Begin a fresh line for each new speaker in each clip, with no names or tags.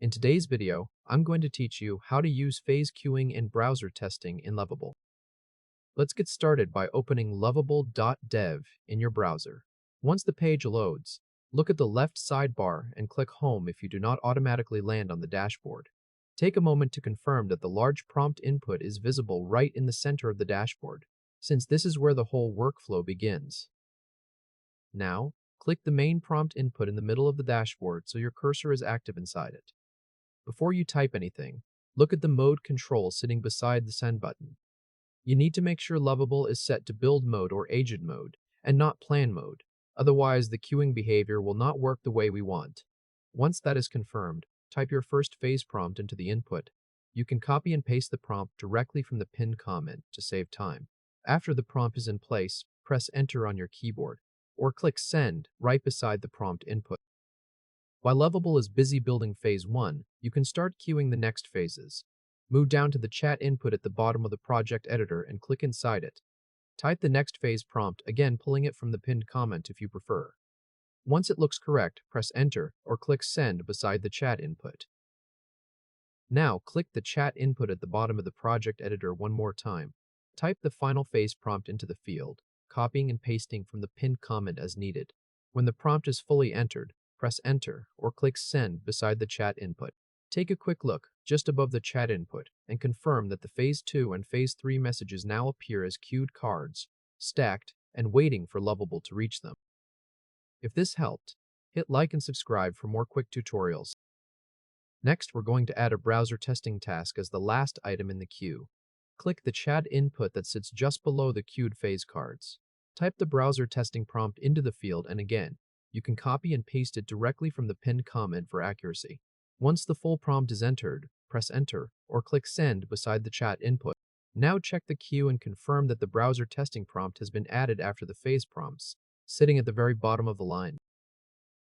In today's video, I'm going to teach you how to use phase queuing in browser testing in Lovable. Let's get started by opening lovable.dev in your browser. Once the page loads, look at the left sidebar and click Home if you do not automatically land on the dashboard. Take a moment to confirm that the large prompt input is visible right in the center of the dashboard, since this is where the whole workflow begins. Now, click the main prompt input in the middle of the dashboard so your cursor is active inside it. Before you type anything, look at the mode control sitting beside the send button. You need to make sure Lovable is set to build mode or agent mode, and not plan mode. Otherwise, the queuing behavior will not work the way we want. Once that is confirmed, type your first phase prompt into the input. You can copy and paste the prompt directly from the pinned comment to save time. After the prompt is in place, press Enter on your keyboard, or click Send right beside the prompt input. While Lovable is busy building phase 1, you can start queuing the next phases. Move down to the chat input at the bottom of the project editor and click inside it. Type the next phase prompt, again pulling it from the pinned comment if you prefer. Once it looks correct, press Enter or click Send beside the chat input. Now, click the chat input at the bottom of the project editor one more time. Type the final phase prompt into the field, copying and pasting from the pinned comment as needed. When the prompt is fully entered, press Enter or click Send beside the chat input. Take a quick look just above the chat input and confirm that the Phase 2 and Phase 3 messages now appear as queued cards, stacked, and waiting for Lovable to reach them. If this helped, hit like and subscribe for more quick tutorials. Next, we're going to add a browser testing task as the last item in the queue. Click the chat input that sits just below the queued phase cards. Type the browser testing prompt into the field and again, you can copy and paste it directly from the pinned comment for accuracy. Once the full prompt is entered, press Enter or click Send beside the chat input. Now check the queue and confirm that the browser testing prompt has been added after the phase prompts, sitting at the very bottom of the line.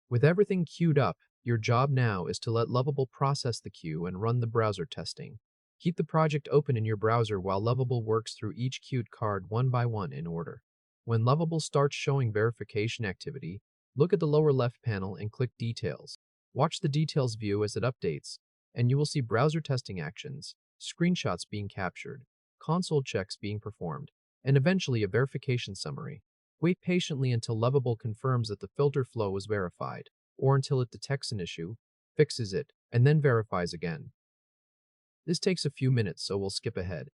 With everything queued up, your job now is to let Lovable process the queue and run the browser testing. Keep the project open in your browser while Lovable works through each queued card one by one in order. When Lovable starts showing verification activity, look at the lower left panel and click Details. Watch the Details view as it updates, and you will see browser testing actions, screenshots being captured, console checks being performed, and eventually a verification summary. Wait patiently until Lovable confirms that the filter flow was verified, or until it detects an issue, fixes it, and then verifies again. This takes a few minutes, so we'll skip ahead.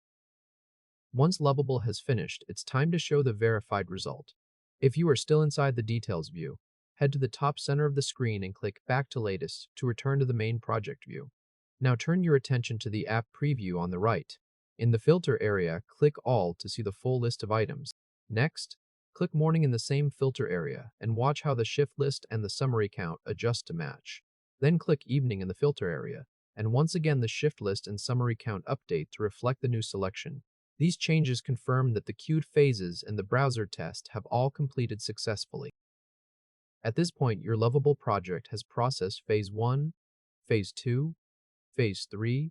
Once Lovable has finished, it's time to show the verified result. If you are still inside the Details view, head to the top center of the screen and click Back to Latest to return to the main project view. Now turn your attention to the app preview on the right. In the filter area, click All to see the full list of items. Next, click Morning in the same filter area and watch how the shift list and the summary count adjust to match. Then click Evening in the filter area, and once again the shift list and summary count update to reflect the new selection. These changes confirm that the queued phases and the browser test have all completed successfully. At this point, your Lovable project has processed Phase 1, Phase 2, Phase 3,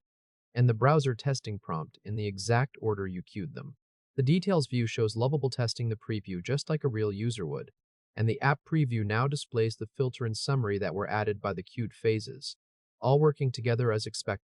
and the browser testing prompt in the exact order you queued them. The Details view shows Lovable testing the preview just like a real user would, and the app preview now displays the filter and summary that were added by the queued phases, all working together as expected.